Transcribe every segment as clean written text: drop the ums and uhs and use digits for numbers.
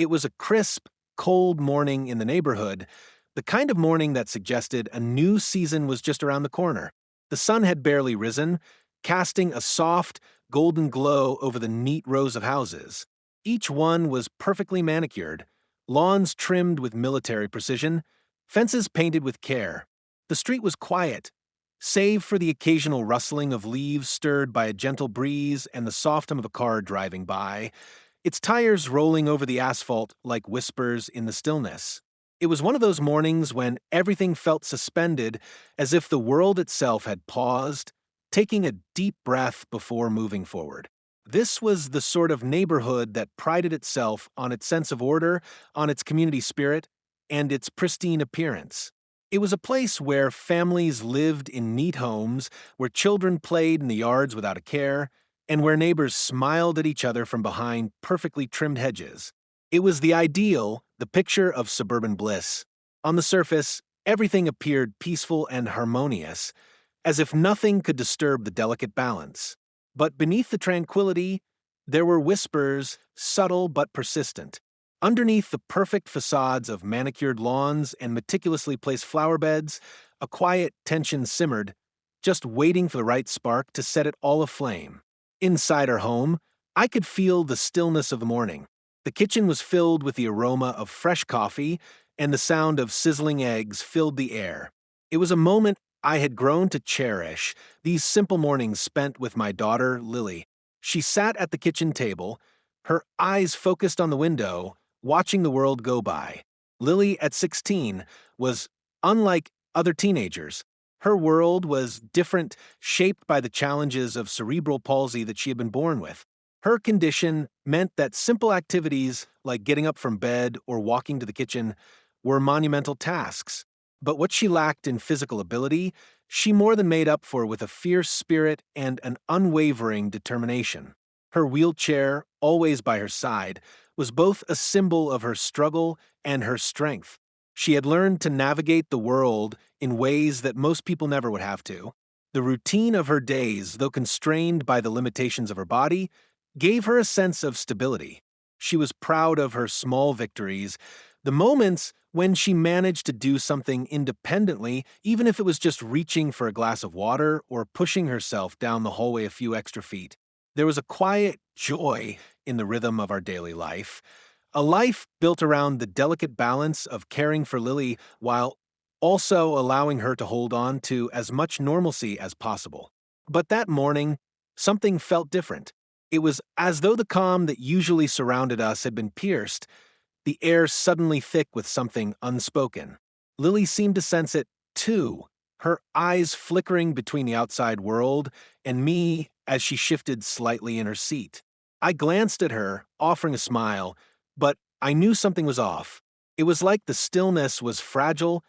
It was a crisp, cold morning in the neighborhood, the kind of morning that suggested a new season was just around the corner. The sun had barely risen, casting a soft, golden glow over the neat rows of houses. Each one was perfectly manicured, lawns trimmed with military precision, fences painted with care. The street was quiet, save for the occasional rustling of leaves stirred by a gentle breeze and the soft hum of a car driving by, its tires rolling over the asphalt like whispers in the stillness. It was one of those mornings when everything felt suspended, as if the world itself had paused, taking a deep breath before moving forward. This was the sort of neighborhood that prided itself on its sense of order, on its community spirit, and its pristine appearance. It was a place where families lived in neat homes, where children played in the yards without a care, and where neighbors smiled at each other from behind perfectly trimmed hedges. It was the ideal, the picture of suburban bliss. On the surface, everything appeared peaceful and harmonious, as if nothing could disturb the delicate balance. But beneath the tranquility, there were whispers, subtle but persistent. Underneath the perfect facades of manicured lawns and meticulously placed flower beds, a quiet tension simmered, just waiting for the right spark to set it all aflame. Inside our home, I could feel the stillness of the morning. The kitchen was filled with the aroma of fresh coffee, and the sound of sizzling eggs filled the air. It was a moment I had grown to cherish, these simple mornings spent with my daughter, Lily. She sat at the kitchen table, her eyes focused on the window, watching the world go by. Lily, at 16, was unlike other teenagers. Her world was different, shaped by the challenges of cerebral palsy that she had been born with. Her condition meant that simple activities like getting up from bed or walking to the kitchen were monumental tasks. But what she lacked in physical ability, she more than made up for with a fierce spirit and an unwavering determination. Her wheelchair, always by her side, was both a symbol of her struggle and her strength. She had learned to navigate the world in ways that most people never would have to. The routine of her days, though constrained by the limitations of her body, gave her a sense of stability. She was proud of her small victories, the moments when she managed to do something independently, even if it was just reaching for a glass of water or pushing herself down the hallway a few extra feet. There was a quiet joy in the rhythm of our daily life, a life built around the delicate balance of caring for Lily while also allowing her to hold on to as much normalcy as possible. But that morning, something felt different. It was as though the calm that usually surrounded us had been pierced, the air suddenly thick with something unspoken. Lily seemed to sense it, too, her eyes flickering between the outside world and me as she shifted slightly in her seat. I glanced at her, offering a smile, but I knew something was off. It was like the stillness was fragile,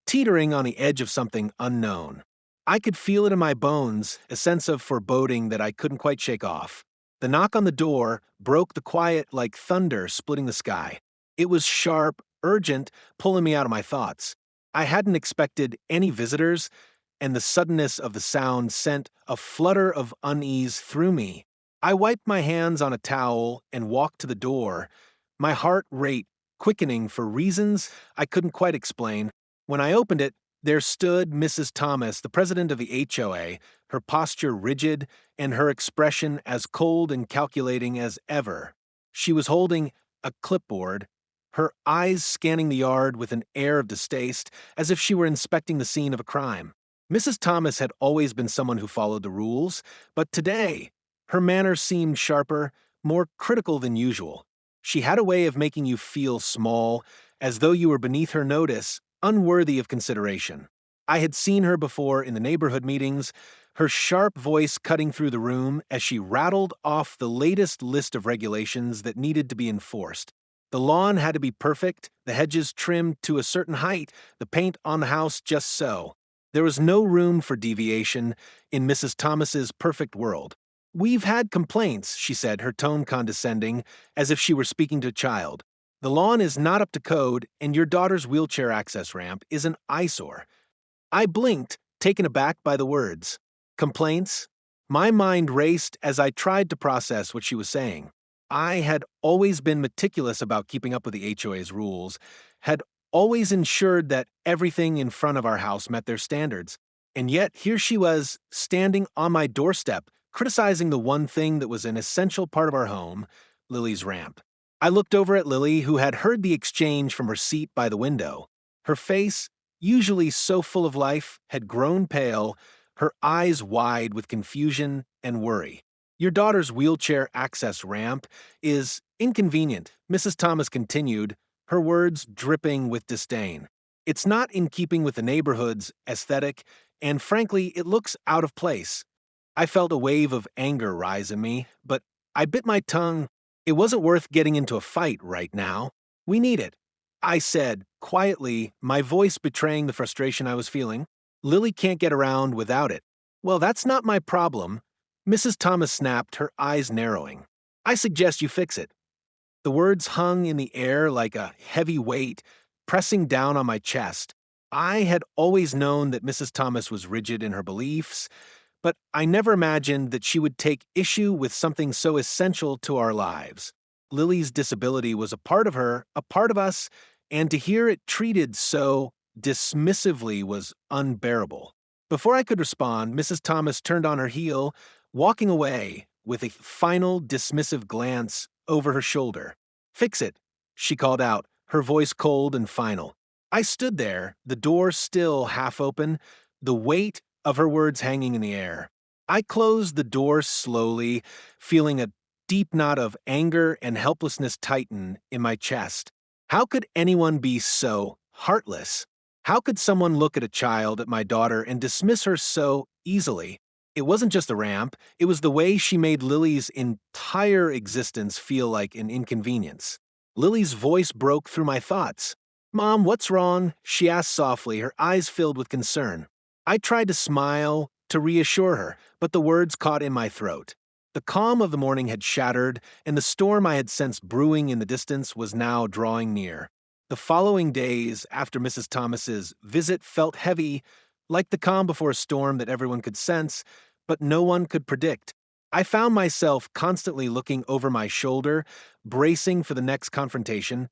teetering on the edge of something unknown. I could feel it in my bones, a sense of foreboding that I couldn't quite shake off. The knock on the door broke the quiet like thunder splitting the sky. It was sharp, urgent, pulling me out of my thoughts. I hadn't expected any visitors, and the suddenness of the sound sent a flutter of unease through me. I wiped my hands on a towel and walked to the door, my heart rate quickening for reasons I couldn't quite explain. When I opened it, there stood Mrs. Thomas, the president of the HOA, her posture rigid and her expression as cold and calculating as ever. She was holding a clipboard, her eyes scanning the yard with an air of distaste, as if she were inspecting the scene of a crime. Mrs. Thomas had always been someone who followed the rules, but today, her manner seemed sharper, more critical than usual. She had a way of making you feel small, as though you were beneath her notice, unworthy of consideration. I had seen her before in the neighborhood meetings, her sharp voice cutting through the room as she rattled off the latest list of regulations that needed to be enforced. The lawn had to be perfect, the hedges trimmed to a certain height, the paint on the house just so. There was no room for deviation in Mrs. Thomas's perfect world. "We've had complaints," she said, her tone condescending, as if she were speaking to a child. "The lawn is not up to code, and your daughter's wheelchair access ramp is an eyesore." I blinked, taken aback by the words. Complaints? My mind raced as I tried to process what she was saying. I had always been meticulous about keeping up with the HOA's rules, had always ensured that everything in front of our house met their standards. And yet, here she was, standing on my doorstep, criticizing the one thing that was an essential part of our home, Lily's ramp. I looked over at Lily, who had heard the exchange from her seat by the window. Her face, usually so full of life, had grown pale, her eyes wide with confusion and worry. Your daughter's wheelchair access ramp is inconvenient, Mrs. Thomas continued, her words dripping with disdain. It's not in keeping with the neighborhood's aesthetic, and frankly, it looks out of place. I felt a wave of anger rise in me, but I bit my tongue. It wasn't worth getting into a fight right now. We need it, I said, quietly, my voice betraying the frustration I was feeling. Lily can't get around without it. Well, that's not my problem. Mrs. Thomas snapped, her eyes narrowing. I suggest you fix it. The words hung in the air like a heavy weight, pressing down on my chest. I had always known that Mrs. Thomas was rigid in her beliefs, but I never imagined that she would take issue with something so essential to our lives. Lily's disability was a part of her, a part of us, and to hear it treated so dismissively was unbearable. Before I could respond, Mrs. Thomas turned on her heel, walking away with a final dismissive glance over her shoulder. Fix it, she called out, her voice cold and final. I stood there, the door still half open, the weight of her words hanging in the air. I closed the door slowly, feeling a deep knot of anger and helplessness tighten in my chest. How could anyone be so heartless? How could someone look at a child, at my daughter, and dismiss her so easily? It wasn't just the ramp, it was the way she made Lily's entire existence feel like an inconvenience. Lily's voice broke through my thoughts. Mom, what's wrong? She asked softly, her eyes filled with concern. I tried to smile, to reassure her, but the words caught in my throat. The calm of the morning had shattered, and the storm I had sensed brewing in the distance was now drawing near. The following days after Mrs. Thomas's visit felt heavy, like the calm before a storm that everyone could sense, but no one could predict. I found myself constantly looking over my shoulder, bracing for the next confrontation,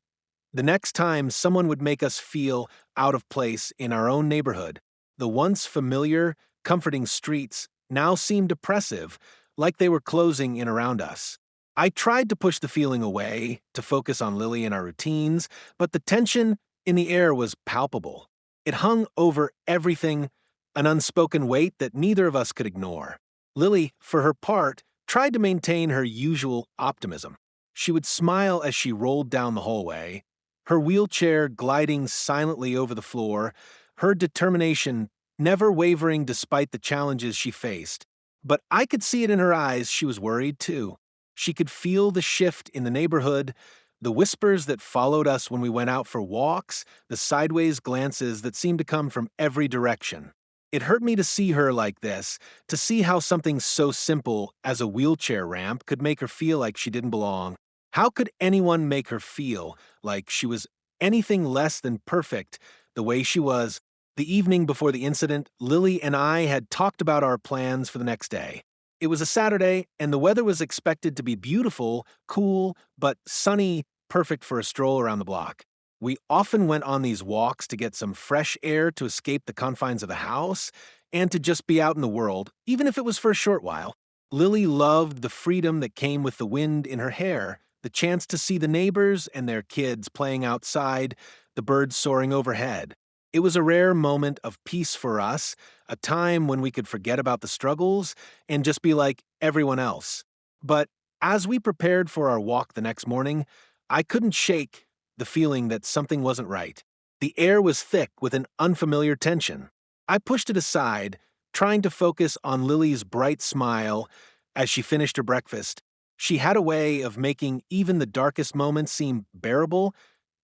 the next time someone would make us feel out of place in our own neighborhood. The once familiar, comforting streets now seemed oppressive, like they were closing in around us. I tried to push the feeling away, to focus on Lily and our routines, but the tension in the air was palpable. It hung over everything, an unspoken weight that neither of us could ignore. Lily, for her part, tried to maintain her usual optimism. She would smile as she rolled down the hallway, her wheelchair gliding silently over the floor, her determination never wavering despite the challenges she faced. But I could see it in her eyes she was worried too. She could feel the shift in the neighborhood, the whispers that followed us when we went out for walks, the sideways glances that seemed to come from every direction. It hurt me to see her like this, to see how something so simple as a wheelchair ramp could make her feel like she didn't belong. How could anyone make her feel like she was anything less than perfect the way she was? The evening before the incident, Lily and I had talked about our plans for the next day. It was a Saturday, and the weather was expected to be beautiful, cool, but sunny, perfect for a stroll around the block. We often went on these walks to get some fresh air to escape the confines of the house and to just be out in the world, even if it was for a short while. Lily loved the freedom that came with the wind in her hair, the chance to see the neighbors and their kids playing outside, the birds soaring overhead. It was a rare moment of peace for us, a time when we could forget about the struggles and just be like everyone else. But as we prepared for our walk the next morning, I couldn't shake the feeling that something wasn't right. The air was thick with an unfamiliar tension. I pushed it aside, trying to focus on Lily's bright smile as she finished her breakfast. She had a way of making even the darkest moments seem bearable,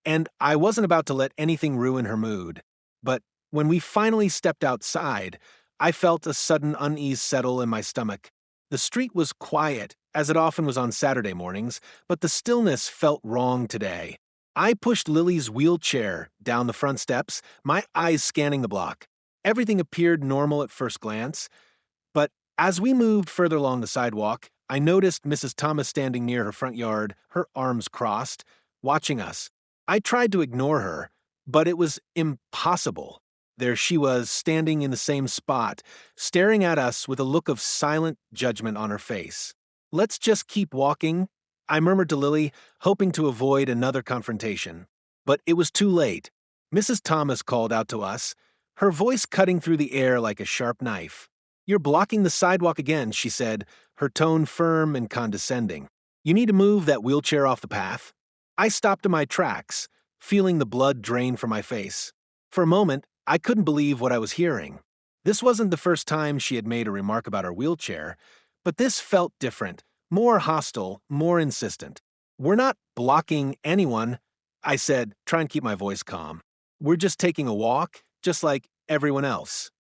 and I wasn't about to let anything ruin her mood. But when we finally stepped outside, I felt a sudden unease settle in my stomach. The street was quiet, as it often was on Saturday mornings, but the stillness felt wrong today. I pushed Lily's wheelchair down the front steps, my eyes scanning the block. Everything appeared normal at first glance, but as we moved further along the sidewalk, I noticed Mrs. Thomas standing near her front yard, her arms crossed, watching us. I tried to ignore her, but it was impossible. There she was, standing in the same spot, staring at us with a look of silent judgment on her face. "Let's just keep walking," I murmured to Lily, hoping to avoid another confrontation. But it was too late. Mrs. Thomas called out to us, her voice cutting through the air like a sharp knife. "You're blocking the sidewalk again," she said, her tone firm and condescending. "You need to move that wheelchair off the path." I stopped in my tracks, feeling the blood drain from my face. For a moment, I couldn't believe what I was hearing. This wasn't the first time she had made a remark about her wheelchair, but this felt different, more hostile, more insistent. "We're not blocking anyone," I said, trying to keep my voice calm. "We're just taking a walk, just like everyone else."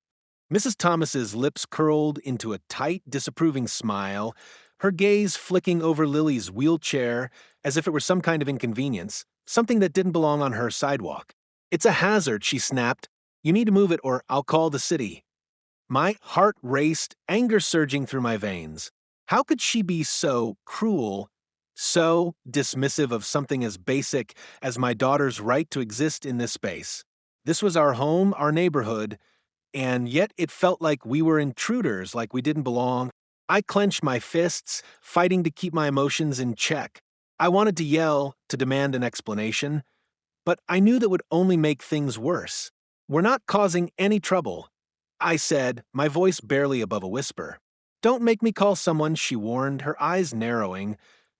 Mrs. Thomas's lips curled into a tight, disapproving smile, her gaze flicking over Lily's wheelchair as if it were some kind of inconvenience, something that didn't belong on her sidewalk. "It's a hazard," she snapped. "You need to move it or I'll call the city." My heart raced, anger surging through my veins. How could she be so cruel, so dismissive of something as basic as my daughter's right to exist in this space? This was our home, our neighborhood, and yet it felt like we were intruders, like we didn't belong. I clenched my fists, fighting to keep my emotions in check. I wanted to yell, to demand an explanation, but I knew that would only make things worse. "We're not causing any trouble," I said, my voice barely above a whisper. "Don't make me call someone," she warned, her eyes narrowing,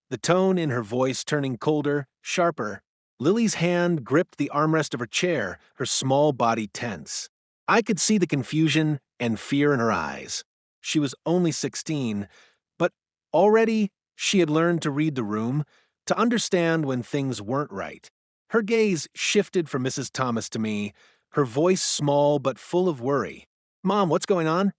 the tone in her voice turning colder, sharper. Lily's hand gripped the armrest of her chair, her small body tense. I could see the confusion and fear in her eyes. She was only 16, but already she had learned to read the room, to understand when things weren't right. Her gaze shifted from Mrs. Thomas to me, her voice small but full of worry. "Mom, what's going on?"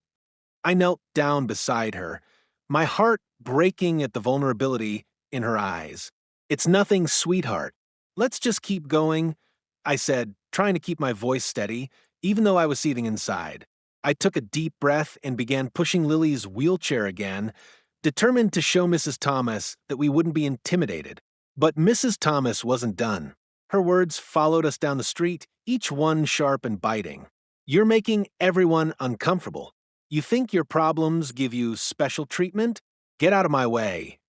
I knelt down beside her, my heart breaking at the vulnerability in her eyes. "It's nothing, sweetheart. Let's just keep going," I said, trying to keep my voice steady, even though I was seething inside. I took a deep breath and began pushing Lily's wheelchair again, determined to show Mrs. Thomas that we wouldn't be intimidated. But Mrs. Thomas wasn't done. Her words followed us down the street, each one sharp and biting. "You're making everyone uncomfortable. You think your problems give you special treatment? Get out of my way."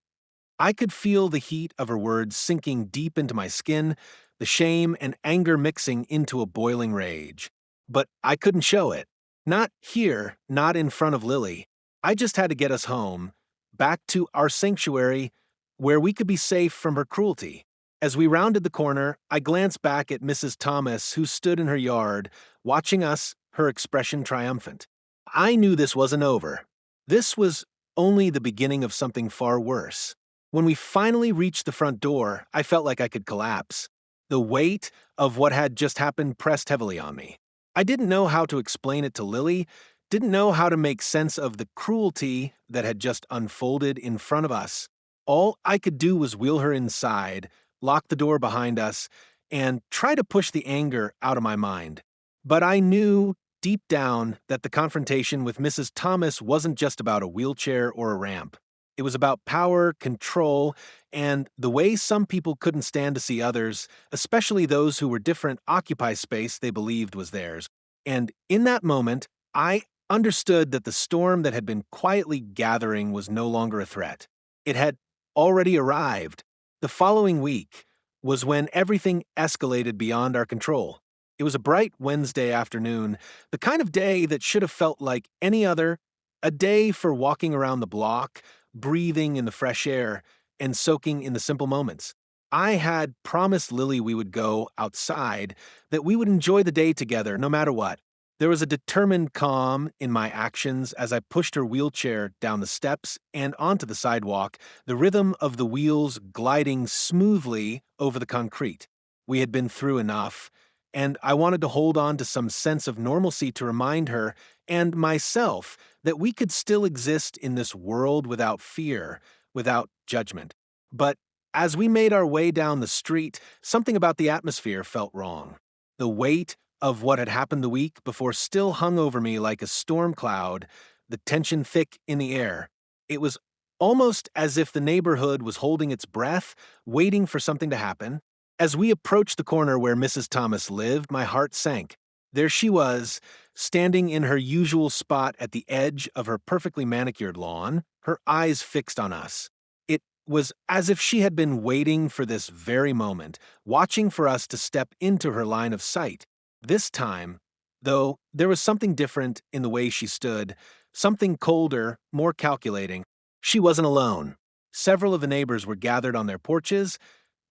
I could feel the heat of her words sinking deep into my skin, the shame and anger mixing into a boiling rage. But I couldn't show it. Not here, not in front of Lily. I just had to get us home, back to our sanctuary, where we could be safe from her cruelty. As we rounded the corner, I glanced back at Mrs. Thomas, who stood in her yard, watching us, her expression triumphant. I knew this wasn't over. This was only the beginning of something far worse. When we finally reached the front door, I felt like I could collapse. The weight of what had just happened pressed heavily on me. I didn't know how to explain it to Lily, didn't know how to make sense of the cruelty that had just unfolded in front of us. All I could do was wheel her inside, lock the door behind us, and try to push the anger out of my mind. But I knew deep down that the confrontation with Mrs. Thomas wasn't just about a wheelchair or a ramp. It was about power, control, and the way some people couldn't stand to see others, especially those who were different, occupy space they believed was theirs. And in that moment, I understood that the storm that had been quietly gathering was no longer a threat. It had already arrived. The following week was when everything escalated beyond our control. It was a bright Wednesday afternoon, the kind of day that should have felt like any other, a day for walking around the block, breathing in the fresh air, and soaking in the simple moments. I had promised Lily we would go outside, that we would enjoy the day together no matter what. There was a determined calm in my actions as I pushed her wheelchair down the steps and onto the sidewalk, the rhythm of the wheels gliding smoothly over the concrete. We had been through enough, and I wanted to hold on to some sense of normalcy to remind her and myself that we could still exist in this world without fear, without judgment. But as we made our way down the street, something about the atmosphere felt wrong. The weight of what had happened the week before still hung over me like a storm cloud, the tension thick in the air. It was almost as if the neighborhood was holding its breath, waiting for something to happen. As we approached the corner where Mrs. Thomas lived, my heart sank. There she was, standing in her usual spot at the edge of her perfectly manicured lawn, her eyes fixed on us. It was as if she had been waiting for this very moment, watching for us to step into her line of sight. This time, though, there was something different in the way she stood, something colder, more calculating. She wasn't alone. Several of the neighbors were gathered on their porches,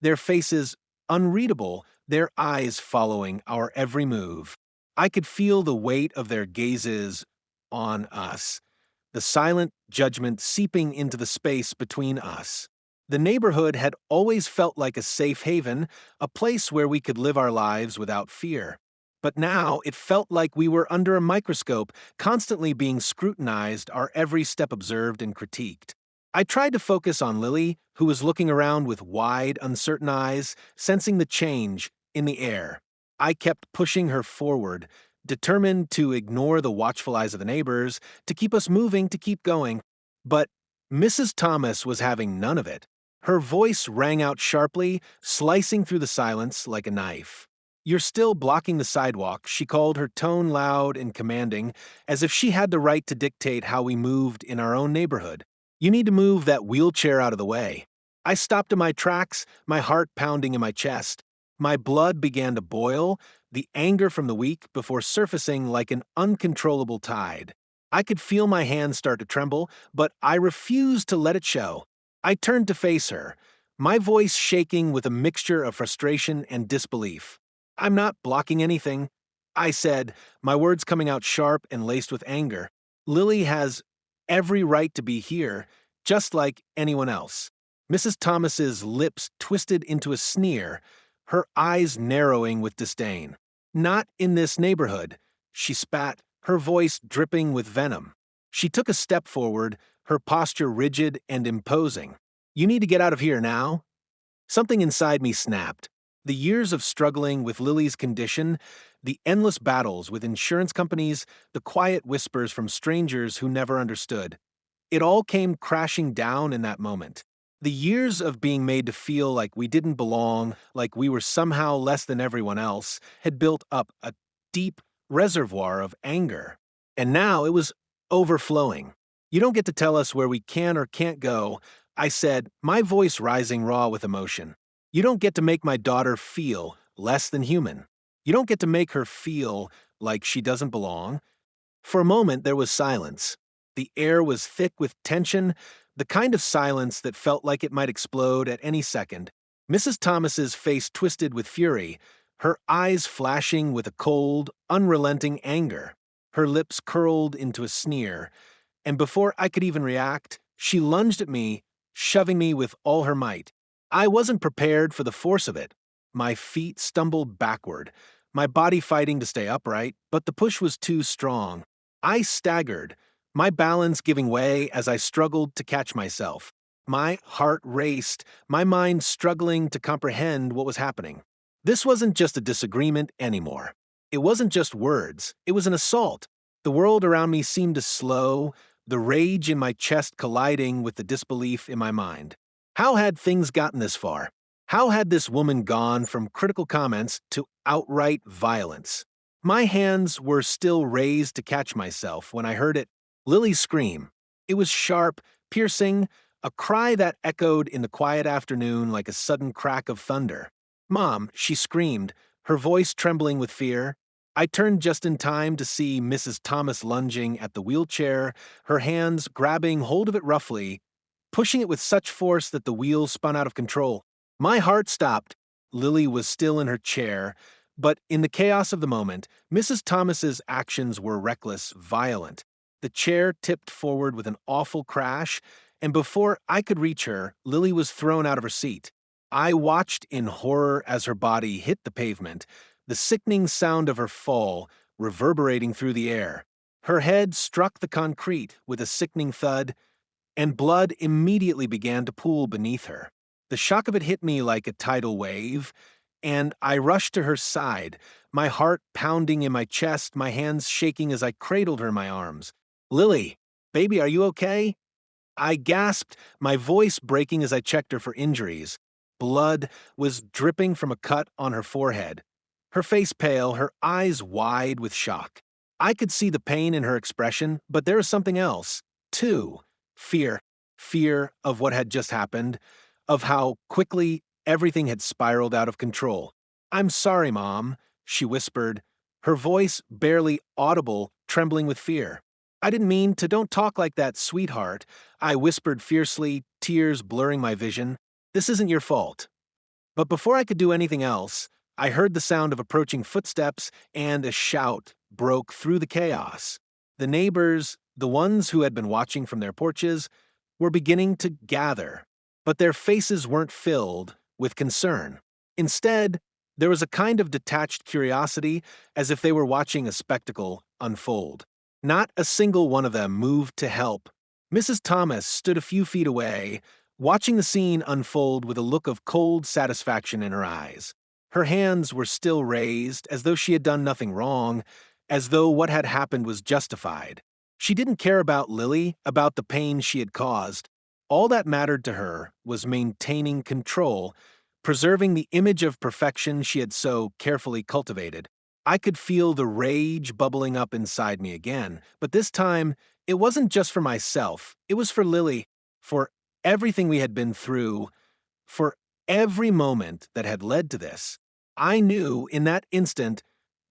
their faces unreadable, their eyes following our every move. I could feel the weight of their gazes on us, the silent judgment seeping into the space between us. The neighborhood had always felt like a safe haven, a place where we could live our lives without fear. But now it felt like we were under a microscope, constantly being scrutinized, our every step observed and critiqued. I tried to focus on Lily, who was looking around with wide, uncertain eyes, sensing the change in the air. I kept pushing her forward, determined to ignore the watchful eyes of the neighbors, to keep us moving, to keep going. But Mrs. Thomas was having none of it. Her voice rang out sharply, slicing through the silence like a knife. "You're still blocking the sidewalk," she called, her tone loud and commanding, as if she had the right to dictate how we moved in our own neighborhood. "You need to move that wheelchair out of the way." I stopped in my tracks, my heart pounding in my chest. My blood began to boil, the anger from the week before surfacing like an uncontrollable tide. I could feel my hands start to tremble, but I refused to let it show. I turned to face her, my voice shaking with a mixture of frustration and disbelief. "I'm not blocking anything," I said, my words coming out sharp and laced with anger. "Lily has every right to be here, just like anyone else." Mrs. Thomas's lips twisted into a sneer, her eyes narrowing with disdain. "Not in this neighborhood," she spat, her voice dripping with venom. She took a step forward, her posture rigid and imposing. "You need to get out of here now." Something inside me snapped. The years of struggling with Lily's condition, the endless battles with insurance companies, the quiet whispers from strangers who never understood. It all came crashing down in that moment. The years of being made to feel like we didn't belong, like we were somehow less than everyone else, had built up a deep reservoir of anger. And now it was overflowing. "You don't get to tell us where we can or can't go," I said, my voice rising raw with emotion. "You don't get to make my daughter feel less than human. You don't get to make her feel like she doesn't belong." For a moment, there was silence. The air was thick with tension, the kind of silence that felt like it might explode at any second. Mrs. Thomas's face twisted with fury, her eyes flashing with a cold, unrelenting anger. Her lips curled into a sneer, and before I could even react, she lunged at me, shoving me with all her might. I wasn't prepared for the force of it. My feet stumbled backward, my body fighting to stay upright, but the push was too strong. I staggered, my balance giving way as I struggled to catch myself. My heart raced, my mind struggling to comprehend what was happening. This wasn't just a disagreement anymore. It wasn't just words, it was an assault. The world around me seemed to slow, the rage in my chest colliding with the disbelief in my mind. How had things gotten this far? How had this woman gone from critical comments to outright violence? My hands were still raised to catch myself when I heard Lily's scream. It was sharp, piercing, a cry that echoed in the quiet afternoon like a sudden crack of thunder. "Mom," she screamed, her voice trembling with fear. I turned just in time to see Mrs. Thomas lunging at the wheelchair, her hands grabbing hold of it roughly, pushing it with such force that the wheels spun out of control. My heart stopped. Lily was still in her chair, but in the chaos of the moment, Mrs. Thomas's actions were reckless, violent. The chair tipped forward with an awful crash, and before I could reach her, Lily was thrown out of her seat. I watched in horror as her body hit the pavement, the sickening sound of her fall reverberating through the air. Her head struck the concrete with a sickening thud, and blood immediately began to pool beneath her. The shock of it hit me like a tidal wave, and I rushed to her side, my heart pounding in my chest, my hands shaking as I cradled her in my arms. "Lily, baby, are you okay?" I gasped, my voice breaking as I checked her for injuries. Blood was dripping from a cut on her forehead. Her face pale, her eyes wide with shock. I could see the pain in her expression, but there was something else, too. Fear. Fear of what had just happened, of how quickly everything had spiraled out of control. "I'm sorry, Mom," she whispered, her voice barely audible, trembling with fear. "I didn't mean to. Don't talk like that, sweetheart," I whispered fiercely, tears blurring my vision. "This isn't your fault." But before I could do anything else, I heard the sound of approaching footsteps and a shout broke through the chaos. The neighbors, the ones who had been watching from their porches, were beginning to gather, but their faces weren't filled with concern. Instead, there was a kind of detached curiosity, as if they were watching a spectacle unfold. Not a single one of them moved to help. Mrs. Thomas stood a few feet away, watching the scene unfold with a look of cold satisfaction in her eyes. Her hands were still raised, as though she had done nothing wrong, as though what had happened was justified. She didn't care about Lily, about the pain she had caused. All that mattered to her was maintaining control, preserving the image of perfection she had so carefully cultivated. I could feel the rage bubbling up inside me again, but this time, it wasn't just for myself, it was for Lily, for everything we had been through, for every moment that had led to this. I knew in that instant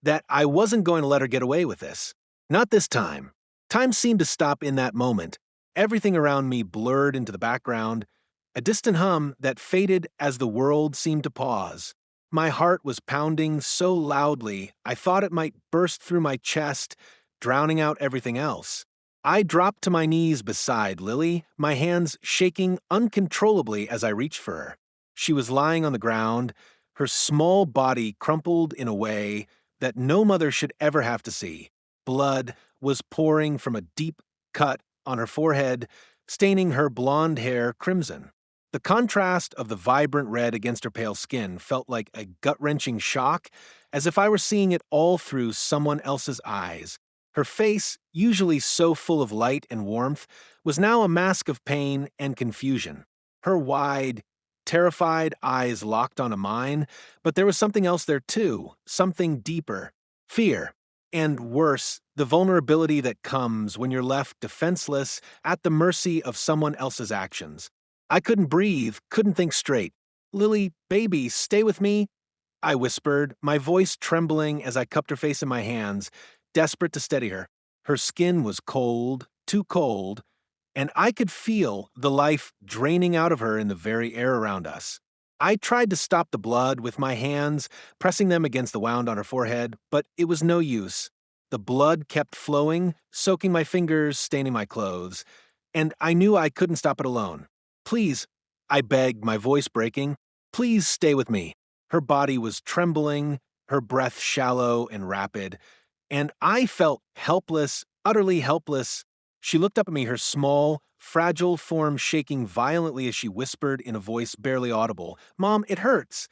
that I wasn't going to let her get away with this. Not this time. Time seemed to stop in that moment. Everything around me blurred into the background, a distant hum that faded as the world seemed to pause. My heart was pounding so loudly I thought it might burst through my chest, drowning out everything else. I dropped to my knees beside Lily, my hands shaking uncontrollably as I reached for her. She was lying on the ground, her small body crumpled in a way that no mother should ever have to see. Blood was pouring from a deep cut on her forehead, staining her blonde hair crimson. The contrast of the vibrant red against her pale skin felt like a gut-wrenching shock, as if I were seeing it all through someone else's eyes. Her face, usually so full of light and warmth, was now a mask of pain and confusion. Her wide, terrified eyes locked onto mine, but there was something else there too, something deeper. Fear. And worse, the vulnerability that comes when you're left defenseless at the mercy of someone else's actions. I couldn't breathe, couldn't think straight. "Lily, baby, stay with me," I whispered, my voice trembling as I cupped her face in my hands, desperate to steady her. Her skin was cold, too cold, and I could feel the life draining out of her in the very air around us. I tried to stop the blood with my hands, pressing them against the wound on her forehead, but it was no use. The blood kept flowing, soaking my fingers, staining my clothes, and I knew I couldn't stop it alone. "Please," I begged, my voice breaking, "please stay with me." Her body was trembling, her breath shallow and rapid, and I felt helpless, utterly helpless. She looked up at me, her small, fragile form shaking violently as she whispered in a voice barely audible, "Mom, it hurts."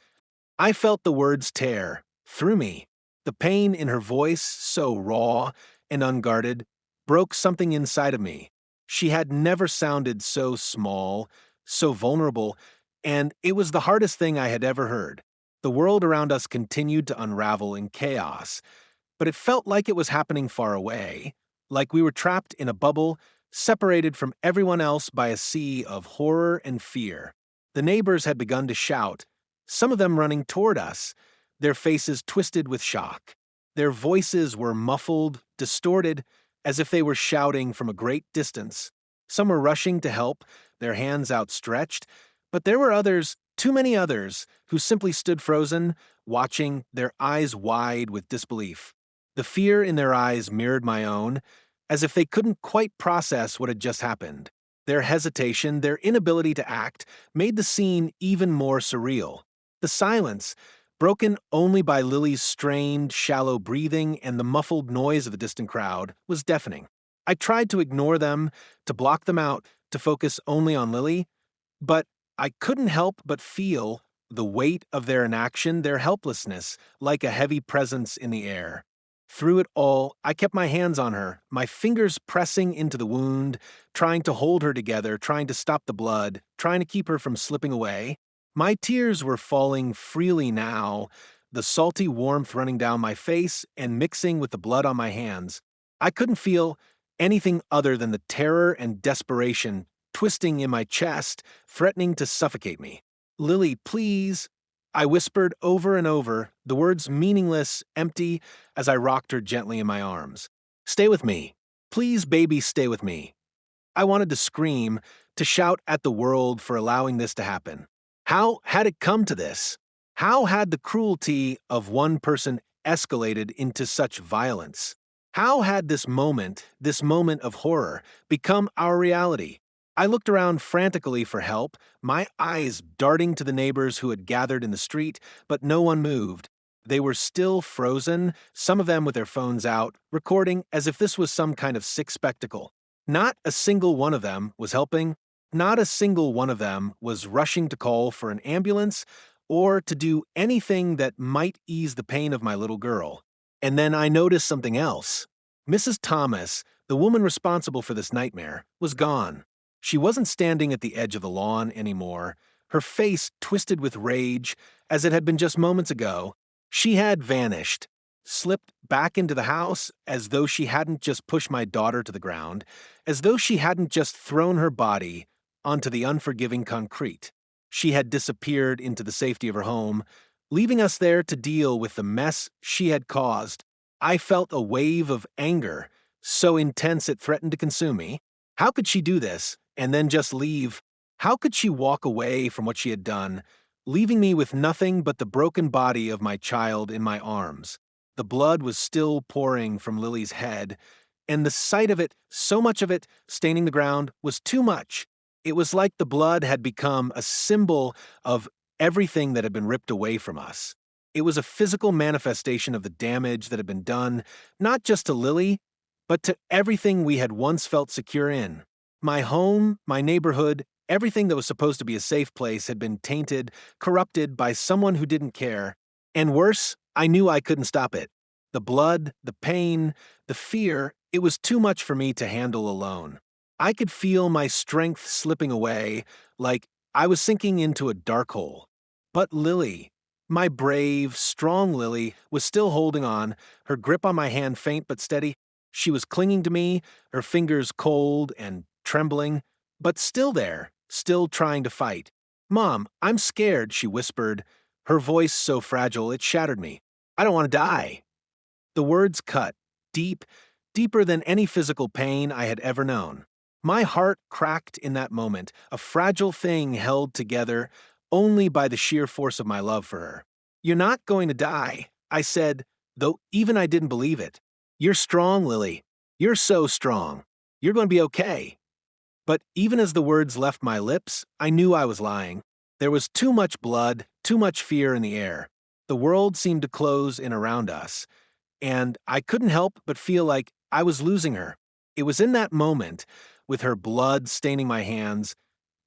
I felt the words tear through me. The pain in her voice, so raw and unguarded, broke something inside of me. She had never sounded so small, so vulnerable, and it was the hardest thing I had ever heard. The world around us continued to unravel in chaos, but it felt like it was happening far away, like we were trapped in a bubble, separated from everyone else by a sea of horror and fear. The neighbors had begun to shout, some of them running toward us, their faces twisted with shock. Their voices were muffled, distorted, as if they were shouting from a great distance. Some were rushing to help, their hands outstretched, but there were others, too many others, who simply stood frozen, watching, their eyes wide with disbelief. The fear in their eyes mirrored my own, as if they couldn't quite process what had just happened. Their hesitation, their inability to act, made the scene even more surreal. The silence, broken only by Lily's strained, shallow breathing and the muffled noise of the distant crowd, was deafening. I tried to ignore them, to block them out, to focus only on Lily, but I couldn't help but feel the weight of their inaction, their helplessness, like a heavy presence in the air. Through it all, I kept my hands on her, my fingers pressing into the wound, trying to hold her together, trying to stop the blood, trying to keep her from slipping away. My tears were falling freely now, the salty warmth running down my face and mixing with the blood on my hands. I couldn't feel anything other than the terror and desperation twisting in my chest, threatening to suffocate me. "Lily, please," I whispered over and over, the words meaningless, empty, as I rocked her gently in my arms. "Stay with me. Please, baby, stay with me." I wanted to scream, to shout at the world for allowing this to happen. How had it come to this? How had the cruelty of one person escalated into such violence? How had this moment of horror, become our reality? I looked around frantically for help, my eyes darting to the neighbors who had gathered in the street, but no one moved. They were still frozen, some of them with their phones out, recording as if this was some kind of sick spectacle. Not a single one of them was helping. Not a single one of them was rushing to call for an ambulance or to do anything that might ease the pain of my little girl. And then I noticed something else. Mrs. Thomas, the woman responsible for this nightmare, was gone. She wasn't standing at the edge of the lawn anymore, her face twisted with rage, as it had been just moments ago. She had vanished, slipped back into the house as though she hadn't just pushed my daughter to the ground, as though she hadn't just thrown her body onto the unforgiving concrete. She had disappeared into the safety of her home, leaving us there to deal with the mess she had caused. I felt a wave of anger, so intense it threatened to consume me. How could she do this and then just leave? How could she walk away from what she had done, leaving me with nothing but the broken body of my child in my arms? The blood was still pouring from Lily's head, and the sight of it, so much of it, staining the ground, was too much. It was like the blood had become a symbol of everything that had been ripped away from us. It was a physical manifestation of the damage that had been done, not just to Lily, but to everything we had once felt secure in. My home, my neighborhood, everything that was supposed to be a safe place had been tainted, corrupted by someone who didn't care. And worse, I knew I couldn't stop it. The blood, the pain, the fear, it was too much for me to handle alone. I could feel my strength slipping away, like I was sinking into a dark hole. But Lily, my brave, strong Lily, was still holding on, her grip on my hand faint but steady. She was clinging to me, her fingers cold and trembling, but still there, still trying to fight. "Mom, I'm scared," she whispered, her voice so fragile it shattered me. "I don't want to die." The words cut, deep, deeper than any physical pain I had ever known. My heart cracked in that moment, a fragile thing held together only by the sheer force of my love for her. "You're not going to die," I said, though even I didn't believe it. "You're strong, Lily. You're so strong. You're going to be okay." But even as the words left my lips, I knew I was lying. There was too much blood, too much fear in the air. The world seemed to close in around us, and I couldn't help but feel like I was losing her. It was in that moment, with her blood staining my hands,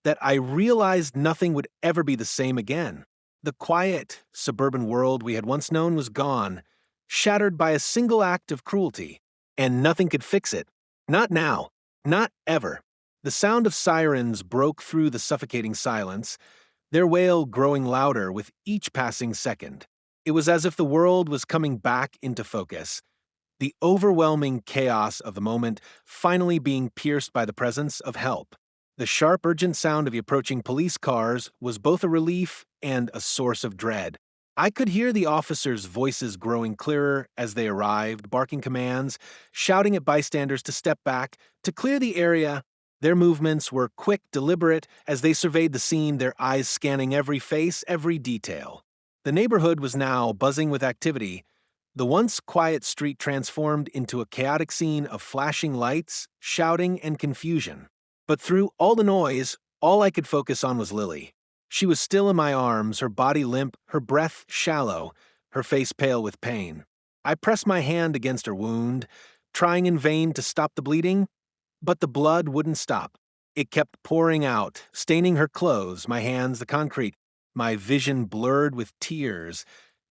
that I realized nothing would ever be the same again. The quiet, suburban world we had once known was gone, shattered by a single act of cruelty, and nothing could fix it. Not now. Not ever. The sound of sirens broke through the suffocating silence, their wail growing louder with each passing second. It was as if the world was coming back into focus, the overwhelming chaos of the moment finally being pierced by the presence of help. The sharp, urgent sound of the approaching police cars was both a relief and a source of dread. I could hear the officers' voices growing clearer as they arrived, barking commands, shouting at bystanders to step back, to clear the area. Their movements were quick, deliberate, as they surveyed the scene, their eyes scanning every face, every detail. The neighborhood was now buzzing with activity, the once quiet street transformed into a chaotic scene of flashing lights, shouting, and confusion. But through all the noise, all I could focus on was Lily. She was still in my arms, her body limp, her breath shallow, her face pale with pain. I pressed my hand against her wound, trying in vain to stop the bleeding, but the blood wouldn't stop. It kept pouring out, staining her clothes, my hands, the concrete, my vision blurred with tears,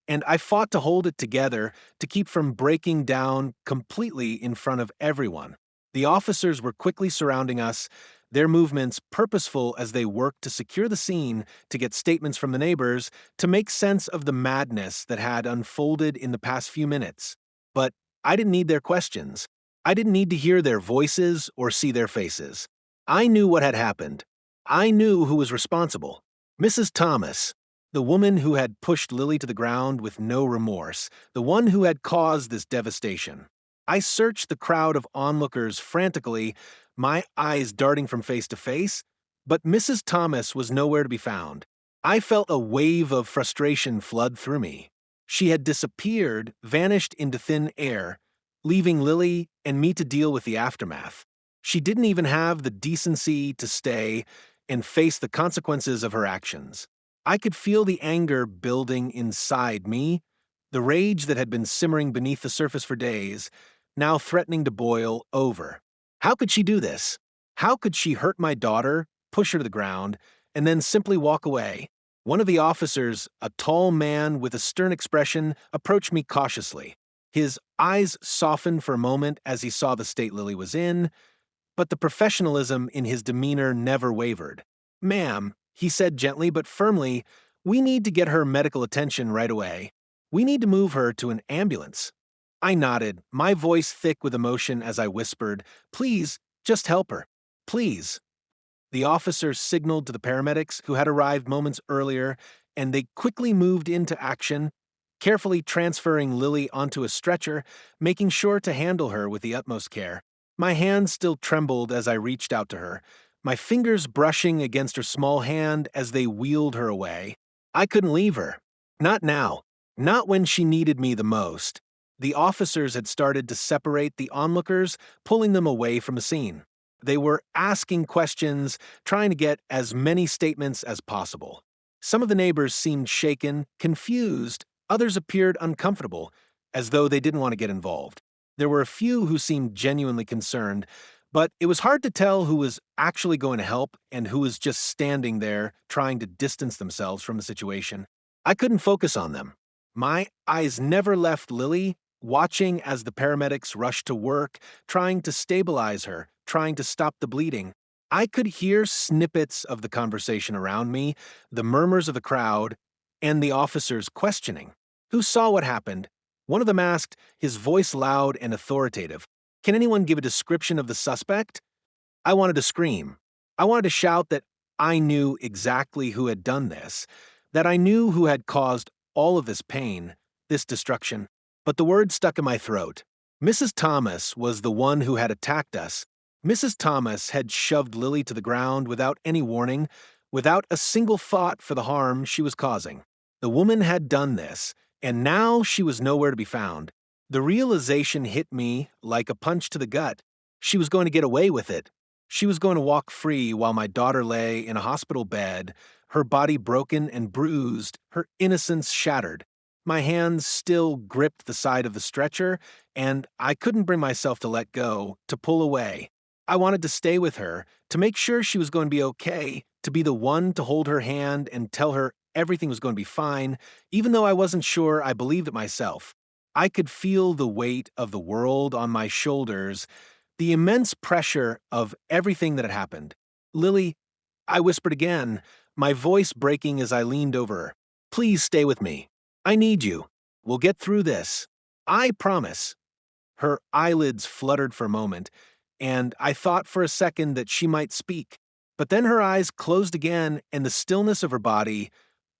and I fought to hold it together to keep from breaking down completely in front of everyone. The officers were quickly surrounding us, their movements purposeful as they worked to secure the scene, to get statements from the neighbors, to make sense of the madness that had unfolded in the past few minutes. But I didn't need their questions. I didn't need to hear their voices or see their faces. I knew what had happened. I knew who was responsible. Mrs. Thomas, the woman who had pushed Lily to the ground with no remorse, the one who had caused this devastation. I searched the crowd of onlookers frantically, my eyes darting from face to face, but Mrs. Thomas was nowhere to be found. I felt a wave of frustration flood through me. She had disappeared, vanished into thin air, leaving Lily and me to deal with the aftermath. She didn't even have the decency to stay and face the consequences of her actions. I could feel the anger building inside me, the rage that had been simmering beneath the surface for days, now threatening to boil over. How could she do this? How could she hurt my daughter, push her to the ground, and then simply walk away? One of the officers, a tall man with a stern expression, approached me cautiously. His eyes softened for a moment as he saw the state Lily was in, but the professionalism in his demeanor never wavered. "Ma'am," he said gently but firmly, "we need to get her medical attention right away. We need to move her to an ambulance." I nodded, my voice thick with emotion as I whispered, "Please, just help her. Please." The officer signaled to the paramedics who had arrived moments earlier, and they quickly moved into action, carefully transferring Lily onto a stretcher, making sure to handle her with the utmost care. My hand still trembled as I reached out to her, my fingers brushing against her small hand as they wheeled her away. I couldn't leave her. Not now. Not when she needed me the most. The officers had started to separate the onlookers, pulling them away from the scene. They were asking questions, trying to get as many statements as possible. Some of the neighbors seemed shaken, confused. Others appeared uncomfortable, as though they didn't want to get involved. There were a few who seemed genuinely concerned, but it was hard to tell who was actually going to help and who was just standing there trying to distance themselves from the situation. I couldn't focus on them. My eyes never left Lily, watching as the paramedics rushed to work, trying to stabilize her, trying to stop the bleeding. I could hear snippets of the conversation around me, the murmurs of the crowd, and the officers questioning. Who saw what happened? One of them asked, his voice loud and authoritative, "Can anyone give a description of the suspect?" I wanted to scream. I wanted to shout that I knew exactly who had done this, that I knew who had caused all of this pain, this destruction. But the words stuck in my throat. Mrs. Thomas was the one who had attacked us. Mrs. Thomas had shoved Lily to the ground without any warning, without a single thought for the harm she was causing. The woman had done this, and now she was nowhere to be found. The realization hit me like a punch to the gut. She was going to get away with it. She was going to walk free while my daughter lay in a hospital bed, her body broken and bruised, her innocence shattered. My hands still gripped the side of the stretcher, and I couldn't bring myself to let go, to pull away. I wanted to stay with her, to make sure she was going to be okay, to be the one to hold her hand and tell her everything was going to be fine, even though I wasn't sure I believed it myself. I could feel the weight of the world on my shoulders, the immense pressure of everything that had happened. "Lily," I whispered again, my voice breaking as I leaned over her. "Please stay with me. I need you. We'll get through this. I promise." Her eyelids fluttered for a moment, and I thought for a second that she might speak. But then her eyes closed again, and the stillness of her body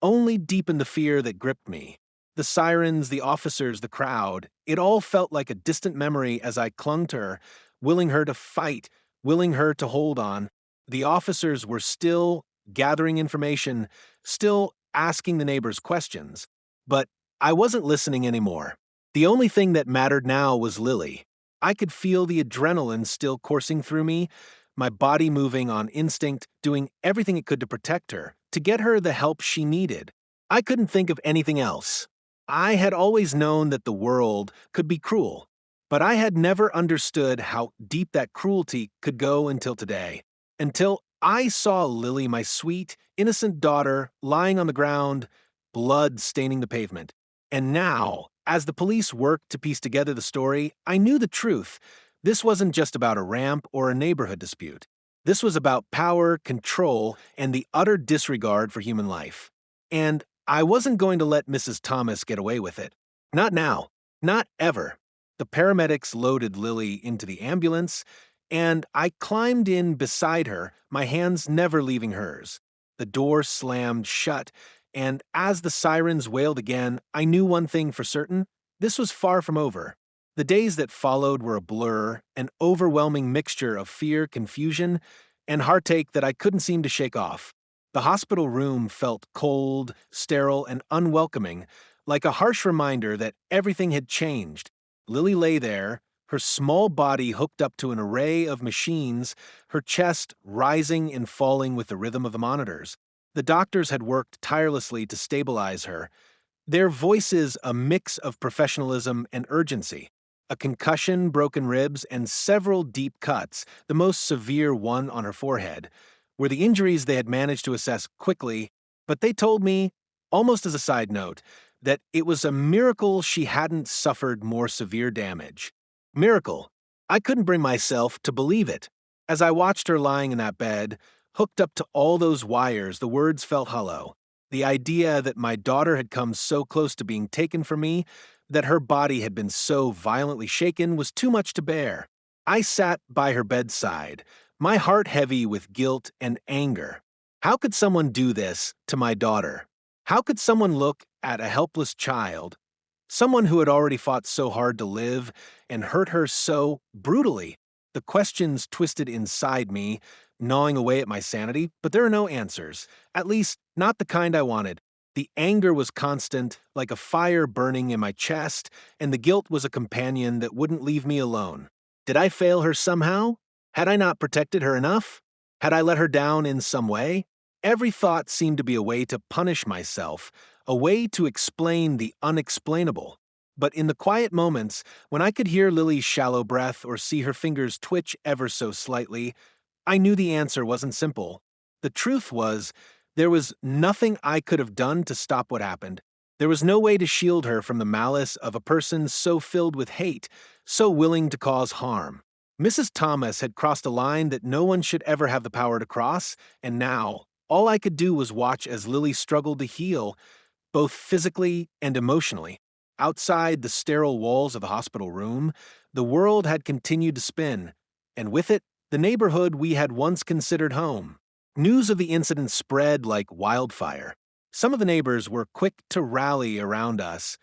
only deepened the fear that gripped me. The sirens, the officers, the crowd, it all felt like a distant memory as I clung to her, willing her to fight, willing her to hold on. The officers were still gathering information, still asking the neighbors questions. But I wasn't listening anymore. The only thing that mattered now was Lily. I could feel the adrenaline still coursing through me, my body moving on instinct, doing everything it could to protect her, to get her the help she needed. I couldn't think of anything else. I had always known that the world could be cruel, but I had never understood how deep that cruelty could go until today. Until I saw Lily, my sweet, innocent daughter, lying on the ground, blood staining the pavement. And now, as the police worked to piece together the story, I knew the truth. This wasn't just about a ramp or a neighborhood dispute. This was about power, control, and the utter disregard for human life. And I wasn't going to let Mrs. Thomas get away with it. Not now. Not ever. The paramedics loaded Lily into the ambulance, and I climbed in beside her, my hands never leaving hers. The door slammed shut, and as the sirens wailed again, I knew one thing for certain: this was far from over. The days that followed were a blur, an overwhelming mixture of fear, confusion, and heartache that I couldn't seem to shake off. The hospital room felt cold, sterile, and unwelcoming, like a harsh reminder that everything had changed. Lily lay there, her small body hooked up to an array of machines, her chest rising and falling with the rhythm of the monitors. The doctors had worked tirelessly to stabilize her, their voices a mix of professionalism and urgency. A concussion, broken ribs, and several deep cuts, the most severe one on her forehead, were the injuries they had managed to assess quickly, but they told me, almost as a side note, that it was a miracle she hadn't suffered more severe damage. Miracle. I couldn't bring myself to believe it. As I watched her lying in that bed, hooked up to all those wires, the words felt hollow. The idea that my daughter had come so close to being taken from me, that her body had been so violently shaken, was too much to bear. I sat by her bedside, my heart heavy with guilt and anger. How could someone do this to my daughter? How could someone look at a helpless child, someone who had already fought so hard to live, and hurt her so brutally? The questions twisted inside me, gnawing away at my sanity, but there are no answers. At least, not the kind I wanted. The anger was constant, like a fire burning in my chest, and the guilt was a companion that wouldn't leave me alone. Did I fail her somehow? Had I not protected her enough? Had I let her down in some way? Every thought seemed to be a way to punish myself, a way to explain the unexplainable. But in the quiet moments, when I could hear Lily's shallow breath or see her fingers twitch ever so slightly, I knew the answer wasn't simple. The truth was, there was nothing I could have done to stop what happened. There was no way to shield her from the malice of a person so filled with hate, so willing to cause harm. Mrs. Thomas had crossed a line that no one should ever have the power to cross, and now, all I could do was watch as Lily struggled to heal, both physically and emotionally. Outside the sterile walls of the hospital room, the world had continued to spin, and with it, the neighborhood we had once considered home. News of the incident spread like wildfire. Some of the neighbors were quick to rally around us,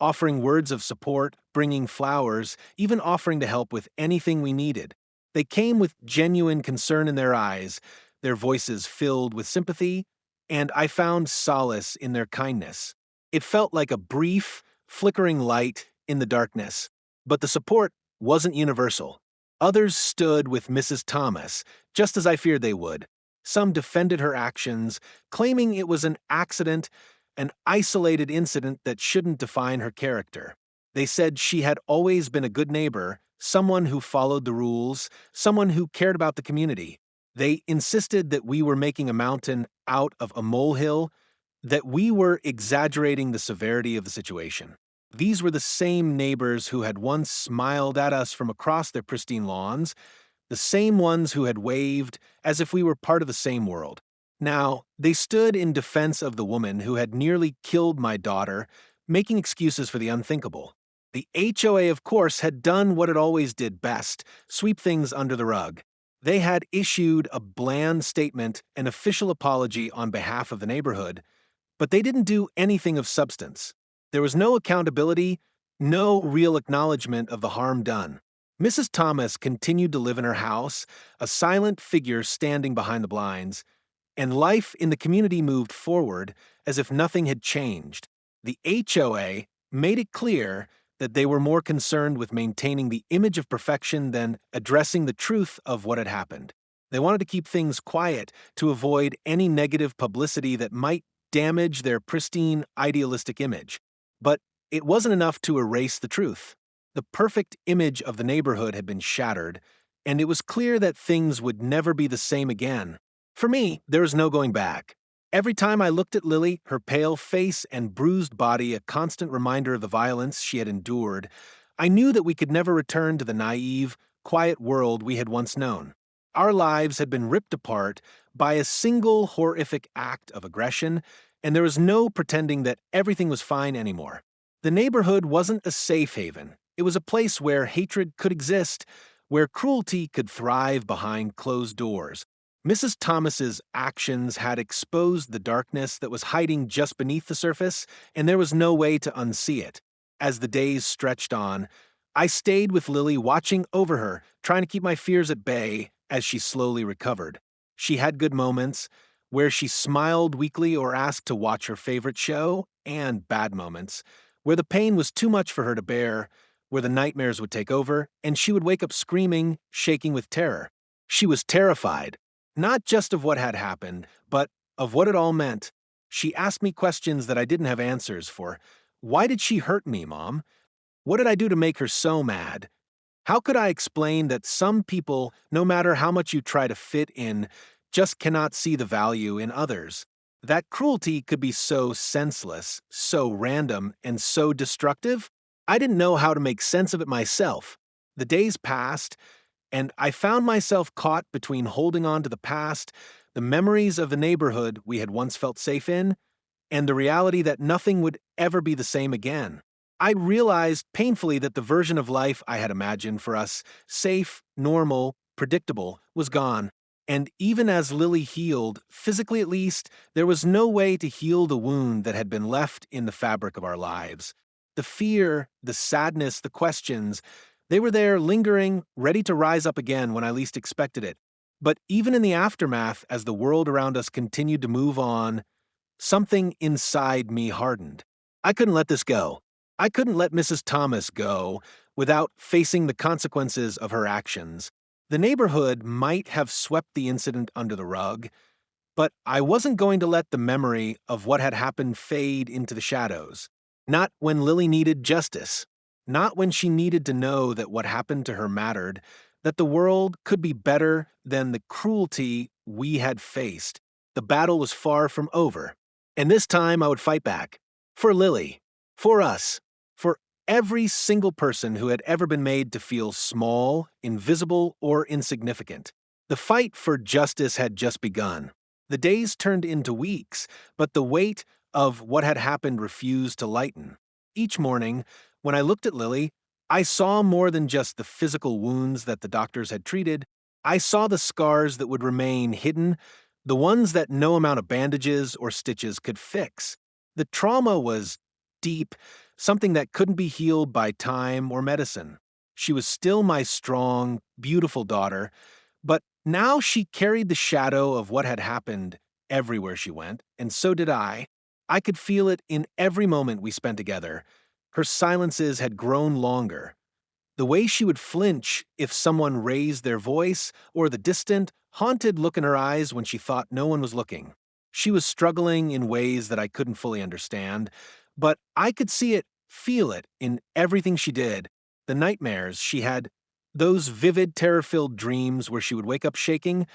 offering words of support, bringing flowers, even offering to help with anything we needed. They came with genuine concern in their eyes, their voices filled with sympathy, and I found solace in their kindness. It felt like a brief, flickering light in the darkness. But the support wasn't universal. Others stood with Mrs. Thomas, just as I feared they would. Some defended her actions, claiming it was an accident, an isolated incident that shouldn't define her character. They said she had always been a good neighbor, someone who followed the rules, someone who cared about the community. They insisted that we were making a mountain out of a molehill, that we were exaggerating the severity of the situation. These were the same neighbors who had once smiled at us from across their pristine lawns, the same ones who had waved as if we were part of the same world. Now, they stood in defense of the woman who had nearly killed my daughter, making excuses for the unthinkable. The HOA, of course, had done what it always did best: sweep things under the rug. They had issued a bland statement, an official apology on behalf of the neighborhood, but they didn't do anything of substance. There was no accountability, no real acknowledgement of the harm done. Mrs. Thomas continued to live in her house, a silent figure standing behind the blinds, and life in the community moved forward as if nothing had changed. The HOA made it clear that they were more concerned with maintaining the image of perfection than addressing the truth of what had happened. They wanted to keep things quiet to avoid any negative publicity that might damage their pristine, idealistic image. But it wasn't enough to erase the truth. The perfect image of the neighborhood had been shattered, and it was clear that things would never be the same again. For me, there was no going back. Every time I looked at Lily, her pale face and bruised body a constant reminder of the violence she had endured, I knew that we could never return to the naive, quiet world we had once known. Our lives had been ripped apart by a single horrific act of aggression, and there was no pretending that everything was fine anymore. The neighborhood wasn't a safe haven. It was a place where hatred could exist, where cruelty could thrive behind closed doors. Mrs. Thomas's actions had exposed the darkness that was hiding just beneath the surface, and there was no way to unsee it. As the days stretched on, I stayed with Lily, watching over her, trying to keep my fears at bay as she slowly recovered. She had good moments, where she smiled weakly or asked to watch her favorite show, and bad moments, where the pain was too much for her to bear, where the nightmares would take over, and she would wake up screaming, shaking with terror. She was terrified, not just of what had happened, but of what it all meant. She asked me questions that I didn't have answers for. Why did she hurt me, Mom? What did I do to make her so mad? How could I explain that some people, no matter how much you try to fit in, just cannot see the value in others? That cruelty could be so senseless, so random, and so destructive? I didn't know how to make sense of it myself. The days passed, and I found myself caught between holding on to the past, the memories of the neighborhood we had once felt safe in, and the reality that nothing would ever be the same again. I realized painfully that the version of life I had imagined for us, safe, normal, predictable, was gone. And even as Lily healed, physically at least, there was no way to heal the wound that had been left in the fabric of our lives. The fear, the sadness, the questions, they were there lingering, ready to rise up again when I least expected it. But even in the aftermath, as the world around us continued to move on, something inside me hardened. I couldn't let this go. I couldn't let Mrs. Thomas go without facing the consequences of her actions. The neighborhood might have swept the incident under the rug, but I wasn't going to let the memory of what had happened fade into the shadows. Not when Lily needed justice. Not when she needed to know that what happened to her mattered, that the world could be better than the cruelty we had faced. The battle was far from over. And this time I would fight back. For Lily. For us. For every single person who had ever been made to feel small, invisible, or insignificant. The fight for justice had just begun. The days turned into weeks, but the weight of what had happened refused to lighten. Each morning, when I looked at Lily, I saw more than just the physical wounds that the doctors had treated. I saw the scars that would remain hidden, the ones that no amount of bandages or stitches could fix. The trauma was deep, something that couldn't be healed by time or medicine. She was still my strong, beautiful daughter, but now she carried the shadow of what had happened everywhere she went, and so did I. I could feel it in every moment we spent together. Her silences had grown longer. The way she would flinch if someone raised their voice, or the distant, haunted look in her eyes when she thought no one was looking. She was struggling in ways that I couldn't fully understand, but I could see it, feel it, in everything she did. The nightmares she had, those vivid, terror-filled dreams where she would wake up shaking,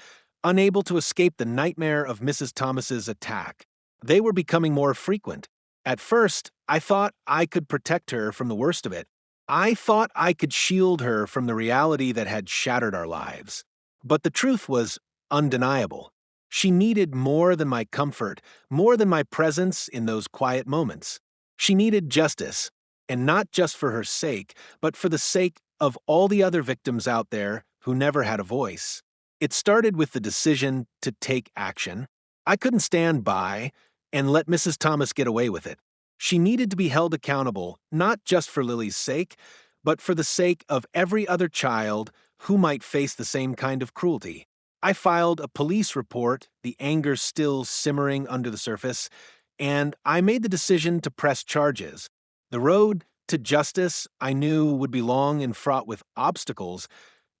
unable to escape the nightmare of Mrs. Thomas's attack. They were becoming more frequent. At first, I thought I could protect her from the worst of it. I thought I could shield her from the reality that had shattered our lives. But the truth was undeniable. She needed more than my comfort, more than my presence in those quiet moments. She needed justice, and not just for her sake, but for the sake of all the other victims out there who never had a voice. It started with the decision to take action. I couldn't stand by and let Mrs. Thomas get away with it. She needed to be held accountable, not just for Lily's sake, but for the sake of every other child who might face the same kind of cruelty. I filed a police report, the anger still simmering under the surface, and I made the decision to press charges. The road to justice, I knew, would be long and fraught with obstacles,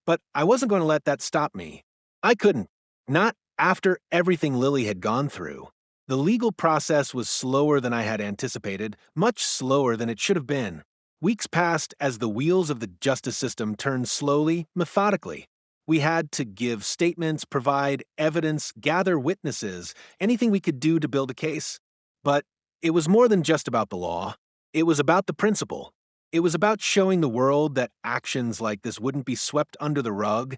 but I wasn't going to let that stop me. I couldn't. Not after everything Lily had gone through. The legal process was slower than I had anticipated, much slower than it should have been. Weeks passed as the wheels of the justice system turned slowly, methodically. We had to give statements, provide evidence, gather witnesses, anything we could do to build a case. But it was more than just about the law. It was about the principle. It was about showing the world that actions like this wouldn't be swept under the rug,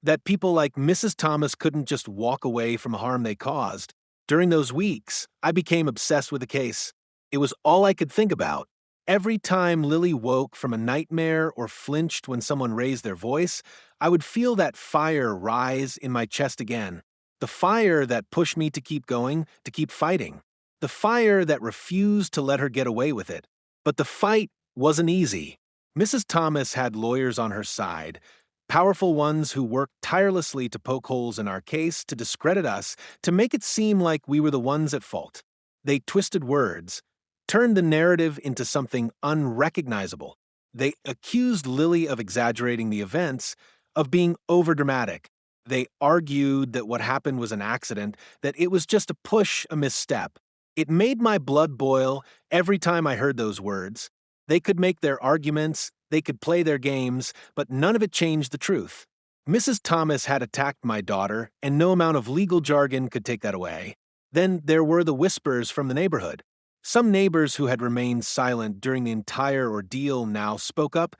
that people like Mrs. Thomas couldn't just walk away from harm they caused. During those weeks, I became obsessed with the case. It was all I could think about. Every time Lily woke from a nightmare or flinched when someone raised their voice, I would feel that fire rise in my chest again. The fire that pushed me to keep going, to keep fighting. The fire that refused to let her get away with it. But the fight wasn't easy. Mrs. Thomas had lawyers on her side, powerful ones who worked tirelessly to poke holes in our case, to discredit us, to make it seem like we were the ones at fault. They twisted words, turned the narrative into something unrecognizable. They accused Lily of exaggerating the events, of being overdramatic. They argued that what happened was an accident, that it was just a push, a misstep. It made my blood boil every time I heard those words. They could make their arguments, they could play their games, but none of it changed the truth. Mrs. Thomas had attacked my daughter, and no amount of legal jargon could take that away. Then there were the whispers from the neighborhood. Some neighbors who had remained silent during the entire ordeal now spoke up,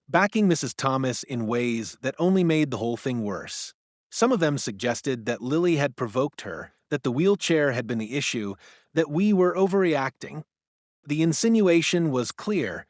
backing Mrs. Thomas in ways that only made the whole thing worse. Some of them suggested that Lily had provoked her, that the wheelchair had been the issue, that we were overreacting. The insinuation was clear,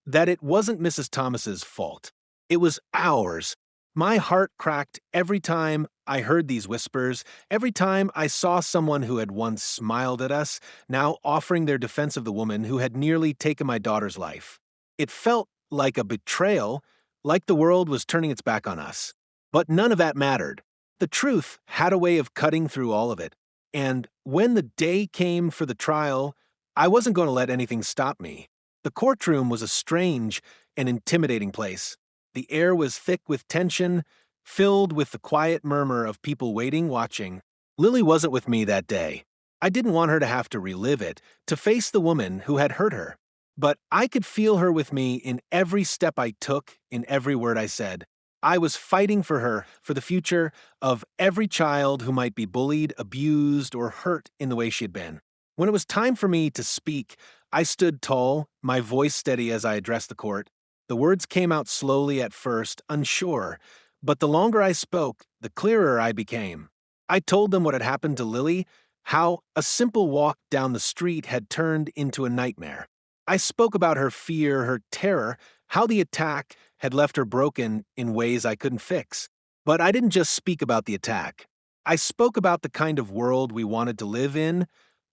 that it wasn't Mrs. Thomas's fault. It was ours. My heart cracked every time I heard these whispers, every time I saw someone who had once smiled at us, now offering their defense of the woman who had nearly taken my daughter's life. It felt like a betrayal, like the world was turning its back on us. But none of that mattered. The truth had a way of cutting through all of it. And when the day came for the trial, I wasn't going to let anything stop me. The courtroom was a strange and intimidating place. The air was thick with tension, filled with the quiet murmur of people waiting, watching. Lily wasn't with me that day. I didn't want her to have to relive it, to face the woman who had hurt her. But I could feel her with me in every step I took, in every word I said. I was fighting for her, for the future of every child who might be bullied, abused, or hurt in the way she had been. When it was time for me to speak, I stood tall, my voice steady as I addressed the court. The words came out slowly at first, unsure, but the longer I spoke, the clearer I became. I told them what had happened to Lily, how a simple walk down the street had turned into a nightmare. I spoke about her fear, her terror, how the attack had left her broken in ways I couldn't fix. But I didn't just speak about the attack. I spoke about the kind of world we wanted to live in,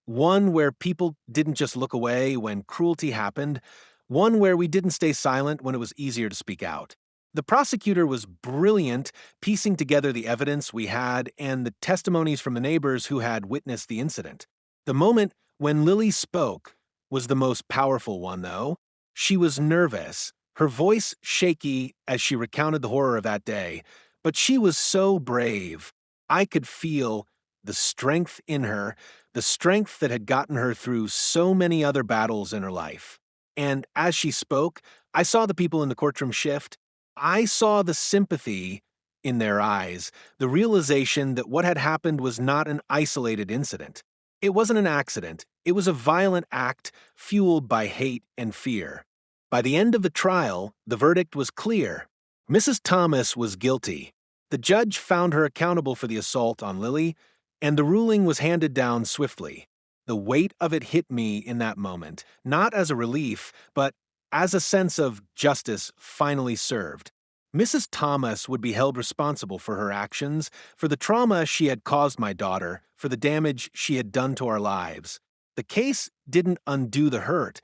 one where people didn't just look away when cruelty happened, one where we didn't stay silent when it was easier to speak out. The prosecutor was brilliant piecing together the evidence we had and the testimonies from the neighbors who had witnessed the incident. The moment when Lily spoke was the most powerful one, though. She was nervous, her voice shaky as she recounted the horror of that day, but she was so brave. I could feel the strength in her, the strength that had gotten her through so many other battles in her life. And as she spoke, I saw the people in the courtroom shift. I saw the sympathy in their eyes, the realization that what had happened was not an isolated incident. It wasn't an accident. It was a violent act fueled by hate and fear. By the end of the trial, the verdict was clear. Mrs. Thomas was guilty. The judge found her accountable for the assault on Lily, and the ruling was handed down swiftly. The weight of it hit me in that moment, not as a relief, but as a sense of justice finally served. Mrs. Thomas would be held responsible for her actions, for the trauma she had caused my daughter, for the damage she had done to our lives. The case didn't undo the hurt,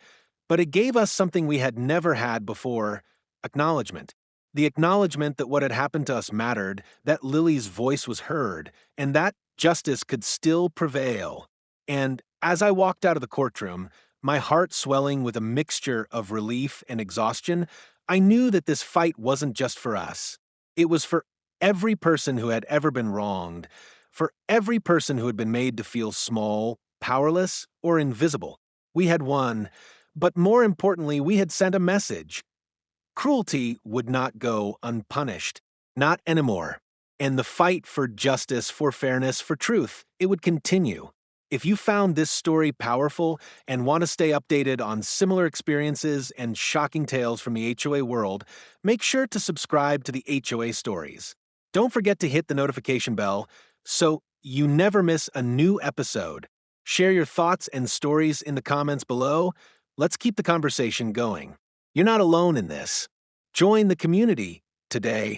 but it gave us something we had never had before: acknowledgement. The acknowledgement that what had happened to us mattered, that Lily's voice was heard, and that justice could still prevail. And as I walked out of the courtroom, my heart swelling with a mixture of relief and exhaustion, I knew that this fight wasn't just for us. It was for every person who had ever been wronged, for every person who had been made to feel small, powerless, or invisible. We had won, but more importantly, we had sent a message. Cruelty would not go unpunished. Not anymore. and the fight for justice, for fairness, for truth, it would continue. If you found this story powerful and want to stay updated on similar experiences and shocking tales from the HOA world, make sure to subscribe to the HOA stories. Don't forget to hit the notification bell so you never miss a new episode. Share your thoughts and stories in the comments below. Let's keep the conversation going. You're not alone in this. Join the community today.